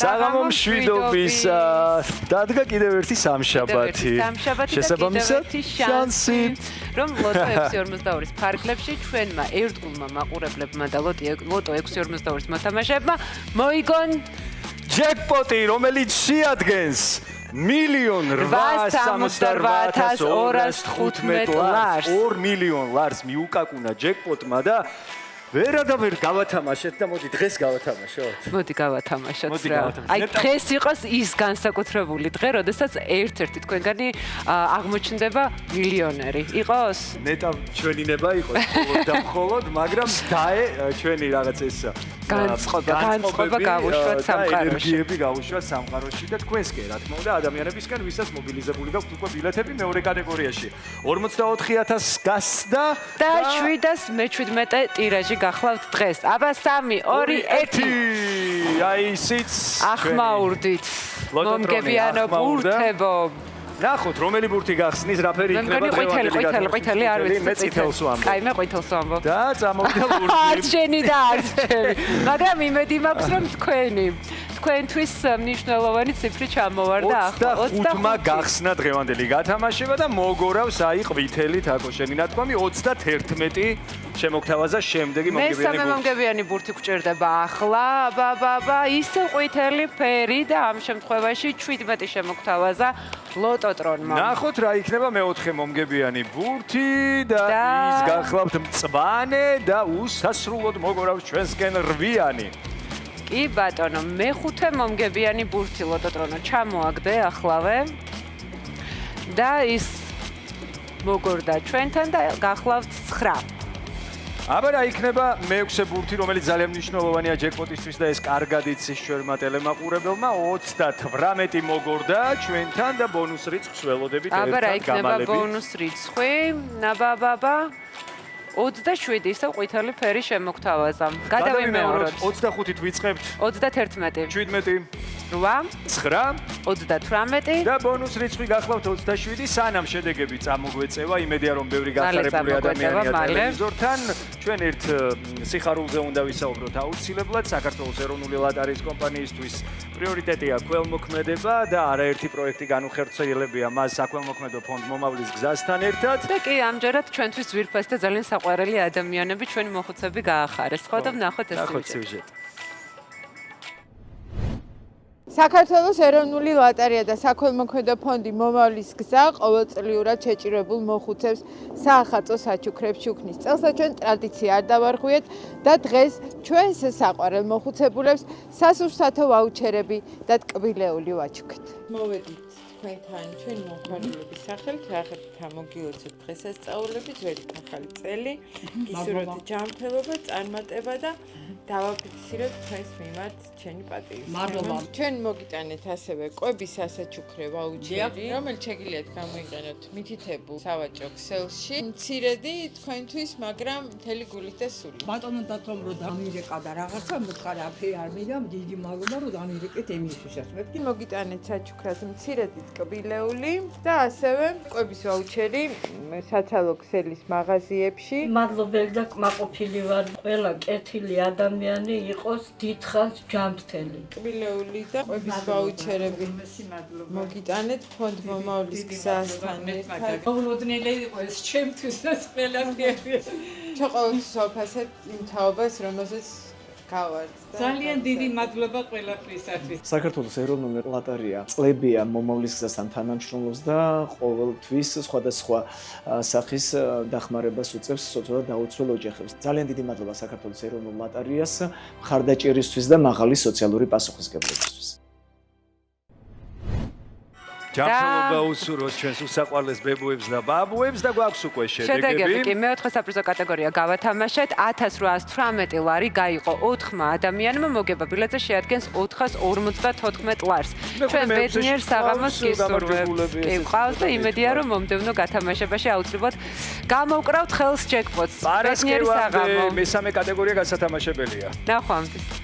საღამო მშვიდობისა. დადგა კიდევ ერთი სამშაბათი. შესაბამისად შანსი. რომ ლოტო 642-ის ფარგლებში ჩვენმა ერთგულმა მაყურებლებმა და ლოტო 642-ის მოთამაშეებმა მოიგონ ჯეკპოტი, რომელიც შეადგენს 1,868,215 ლარს. 2 მილიონ ლარს მიუკაკუნა ჯეკპოტმა და ვერ გავათამაშეთ და მოდი დღეს გავათამაშოთ. მოდი გავათამაშოთ რა. აი დღეს იყოს ის განსაკუთრებული დღე, როდესაც ერთ-ერთი თქვენგანი აღმოჩნდება მილიონერი. იყოს? ნეტა ჩვენი ნება იყოს და მხოლოდ, მაგრამ დაე ჩვენი რაღაც ეს განწყობა გავუშვათ სამყაროში. ენერგიები გავუშვათ სამყაროში და თქვენს კი რა თქმა უნდა ადამიანებისგან ვისაც მობილიზებული გაქვთ უკვე ბილეთები მეორე კატეგორიაში. 44,000 გასდა და 717 ტირაჟი გახლავთ დღეს. აბა 3, 2, 1. აი ისიც ახმაურდით. მომგებიანო ბურთებო. ნახოთ, რომელი ბურთი გახსნის, რაფერი იქნება დღევანდელი ყვითელი არ ვიცი. მე წითელს ვამბობ. აი, მე ყვითელს ვამბობ. და წამოვიდა ბურთი. არც შენი და არც შენი. მაგრამ იმედი მაქვს, რომ თქვენთვის მნიშვნელოვანი ციფრი ჩამოვარდა ახლა. 25-მა გახსნა დღევანდელი გათამაშება და მოგორავს აი ყვითელი თაკო შენი ნათქვამი 31 შემოგთავაზა შემდეგი მომგებიანი ბურთი. მესამე მომგებიანი ბურთი გვჭირდება ახლა. აბა, ისე ყვითელი ფერი და ამ შემთხვევაში 17 შემოგთავაზა ლოტოტრონმა. ნახოთ რა იქნება მეოთხე მომგებიანი ბურთი და ის გახლავთ მწვანე და უსასრულოდ მოგორავს ჩვენსკენ რვიანი. კი ბატონო, მეხუთე მომგებიანი ბურთი ლოტოტრონო ჩამოაგდე ახლავე. და ის მოგორდა ჩვენთან და გახლავთ 9. აბა რა იქნება მეექვსე ბურთი, რომელიც ძალიან მნიშვნელოვანია ჯეკპოტისთვის და ეს კარგად იცის ჩვენმა ტელემაყურებელმა 38 მოგორდა ჩვენთან და ბონუს რიცხვს ველოდებით ერთად აბა რა იქნება გამალებით. ბონუს რიცხვი? ნაბაბაბა 27 ისევ ყვითელი ფერი შემოგთავაზა. გადავიმეოროთ. 25-ით ვიწყებთ. 31. 17. 8. 9. 38. და ბონუს რიცხვი გახლავთ 27. სანამ შედეგები წამოგვეწევა, იმედია რომ ბევრი გახარებული ადამიანია ტელევიზორთან. ჩვენ ერთ სიხარულზე უნდა ვისაუბროთ აუცილებლად. საქართველოს ეროვნული ლოტარიის კომპანიისთვის პრიორიტეტია ქველმოქმედება და არაერთი პროექტი განუხერხებელია მას საქველმოქმედო ფონდ მომავლის გზასთან ერთად. და კი ამჯერად ჩვენთვის ძვირფას და ძალიან საყვარელი ადამიანები ჩვენი მოხუცები გაახარეს. ხო და ვნახოთ ეს სიუჟეტი. საქართველოს ეროვნული ლოტარია და საქველმოქმედო ფონდი მომავლის გზა ყოველწლიურად შეჭირებულ მოხუცებს საახალწლო საჩუქრებს შუქნის წელსა ჩვენ ტრადიცია არ დავარღვიეთ და დღეს ჩვენს საყვარელ მოხუცებულებს სასურსათო ვაუჩერები და ტკბილეული ვაჩუქეთ. მოვედით თქვენთან ჩვენი მომხმარებლების სახელით რაღაცა გამოგიოცეთ დღესასწაულები, ძველი ახალი წელი, გისურვოთ ჯანმრთელობა, წარმატება და დავაფიქსიროთ თქვენს მიმართ ჩვენი პატივისცემა. მადლობა. ჩვენ მოგიტანეთ ასევე კვების სასაჩუქრე ვაუჩერი, რომელიც შეგიძლიათ გამოიყენოთ მითითებულ სავაჭრო ქსელში. მცირედი თქვენთვის, მაგრამ მთელი გულით და სულით. ბატონო დათომ რომ დამირეკა და რაღაცა მოთხარი აფერი არ მინდა, დიდი მადლობა რომ დამირეკეთ ემისუშას. მეთქი მოგიტანეთ საჩუქრას მცირედი ტკბილეული და ასევე კვების ვაუჩერი საცალო ქსელის მაღაზიებში. მადლობელი და კმაყოფილი ვარ. ყველა კეთილი ადამიანი იყოს დიდხანს ჯანმრთელი. ტკბილეული და კვების ვაუჩერები მოგიტანეთ ფონდ მომავლის გზასთან ერთად. მოულოდნელი იყო ეს ჩემთვის ყველაფერი. ჩვენ ყოველთვის ვაფასებთ იმ თაობას, რომელზეც გავართ. ძალიან დიდი მადლობა ყველაფრისათვის. საქართველოს ეროვნული ლოტარია წლებია მომავლის გზასთან თანამშრომლობს და ყოველთვის სხვადასხვა სახის დახმარებას უწევს სოციალურად დაუცველ ოჯახებს. ძალიან დიდი მადლობა საქართველოს ეროვნულ ლოტარიას მხარდაჭერისთვის და მაღალი სოციალური პასუხისმგებლობისთვის. ჯანმრთელობა უსურვოთ ჩვენს უსაყვარლეს ბებუებს და ბაბუებს და გვაქვს უკვე შედეგები კი მეოთხე საპრიზო კატეგორია გავათამაშეთ 1818 ლარი გაიყო 4 ადამიანმა მოგება ბილეთზე შეადგენს 454 ლარს ჩვენ ბედნიერ საღამოს გისურვებთ კი ყავს და იმედია რომ მომდევნო გათამაშებაში აუცილებლად გამოვკრავთ ხელს ჯეკპოტს ბედნიერ საღამოს მესამე კატეგორია გასათამაშებელია ნახვამდის